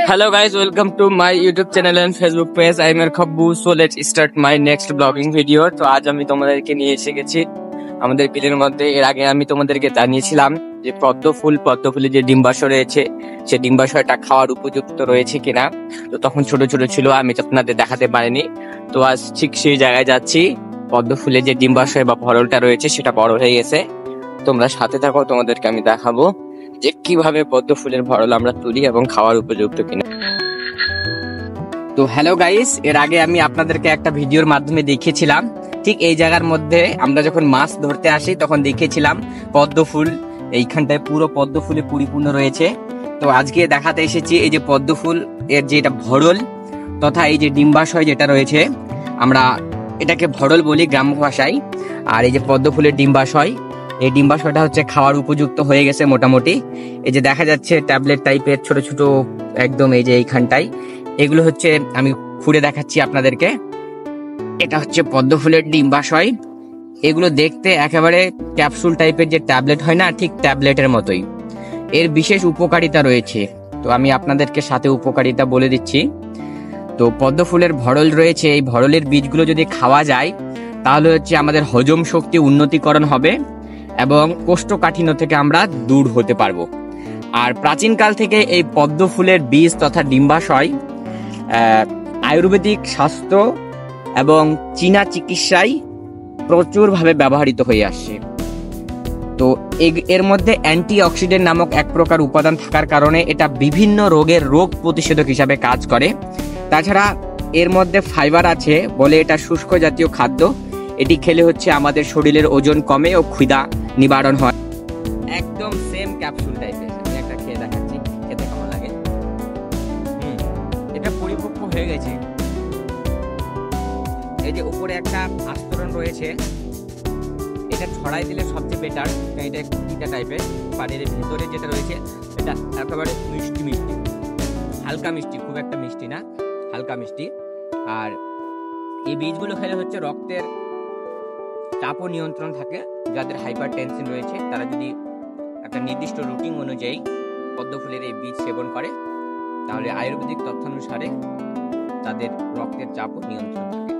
Hello guys, welcome to my YouTube channel and Facebook page. I am your Khabbu. So let's start my next vlogging video. তো আজ আমি তোমাদেরকে নিয়ে এসে গেছি আমাদের বিলের মধ্যে। এর আগে আমি তোমাদেরকে জানিয়েছিলাম যে পদ্ম ফুলে যে ডিম্বাশয় রয়েছে সে ডিম্বাশয়টা খাওয়ার উপযুক্ত রয়েছে কিনা। তো তখন ছোট ছোট ছিল, আমি আপনাদের দেখাতে পারিনি। তো আজ ঠিক সেই জায়গায় যাচ্ছি। পদ্ম ফুলে যে ডিম্বাশয় বা ভরলটা রয়েছে সেটা বড় হয়ে গেছে। তোমরা সাথে থাকো, তোমাদেরকে আমি দেখাবো যে কিভাবে পদ্ম ফুলের ভরল আমরা তুলি এবং খাওয়ার উপযুক্ত কিনা। তো হ্যালো গাইস, এর আগে আমি আপনাদেরকে একটা ভিডিওর মাধ্যমে দেখিয়েছিলাম ঠিক এই জায়গার মধ্যে আমরা যখন মাছ ধরতে আসি তখন দেখিয়েছিলাম পদ্ম ফুল এইখানটায় পুরো পদ্ম ফুলে পরিপূর্ণ রয়েছে। তো আজকে দেখাতে এসেছি এই যে পদ্ম ফুল এর যে এটা ভরল তথা এই যে ডিম্বাশয় যেটা রয়েছে, আমরা এটাকে ভরল বলি গ্রাম্য ভাষায়। আর এই যে পদ্ম ফুলের ডিম্বাশয়, এই ডিম্বাশয়টা হচ্ছে খাওয়ার উপযুক্ত হয়ে গেছে মোটামুটি। এই যে দেখা যাচ্ছে ট্যাবলেট টাইপের ছোট ছোট একদম এই যে এইখানটায়, এগুলো হচ্ছে আমি খুঁড়ে দেখাচ্ছি আপনাদেরকে। এটা হচ্ছে পদ্ম ফুলের ডিম্বাশয়। এগুলো দেখতে একেবারে ক্যাপসুল টাইপের যে ট্যাবলেট হয় না, ঠিক ট্যাবলেটের মতোই। এর বিশেষ উপকারিতা রয়েছে, তো আমি আপনাদেরকে সাথে উপকারিতা বলে দিচ্ছি। তো পদ্ম ফুলের ভরল রয়েছে, এই ভরলের বীজগুলো যদি খাওয়া যায় তাহলে হচ্ছে আমাদের হজম শক্তি উন্নতিকরণ হবে এবং কোষ্ঠকাঠিন্য থেকে আমরা দূর হতে পারবো। আর প্রাচীনকাল থেকে এই পদ্ম ফুলের বীজ তথা ডিম্বাশয় আয়ুর্বেদিক স্বাস্থ্য এবং চীনা চিকিৎসায় প্রচুরভাবে ব্যবহৃত হয়ে আসছে। তো এর মধ্যে অ্যান্টিঅক্সিডেন্ট নামক এক প্রকার উপাদান থাকার কারণে এটা বিভিন্ন রোগের রোগ প্রতিষেধক হিসাবে কাজ করে। তাছাড়া এর মধ্যে ফাইবার আছে বলে এটা শুষ্ক জাতীয় খাদ্য। এটি খেলে হচ্ছে আমাদের শরীরের ওজন কমে ও ক্ষুধা নিবারণ হয়। একদম সেম ক্যাপসুল টাইপের। আমি একটা খেয়ে দেখাচ্ছি, খেতে কেমন লাগে। এটা পরিপক্ক হয়ে গেছে। এই যে উপরে একটা আস্তরণ রয়েছে, এটা ছড়াই দিলে সবচেয়ে বেটার। এটা একটু তিতা টাইপের। পানির ভিতরে যেটা রয়েছে এটা একেবারে মিষ্টি মিষ্টি, হালকা মিষ্টি, খুব একটা মিষ্টি না, হালকা মিষ্টি। আর এই বীজগুলো খেলে হচ্ছে রক্তের চাপও নিয়ন্ত্রণ থাকে। যাদের হাইপার টেনশন রয়েছে তারা যদি একটা নির্দিষ্ট রুটিন অনুযায়ী পদ্ম ফুলের এই বীজ সেবন করে তাহলে আয়ুর্বেদিক তথ্যানুসারে তাদের রক্তের চাপও নিয়ন্ত্রণ থাকে।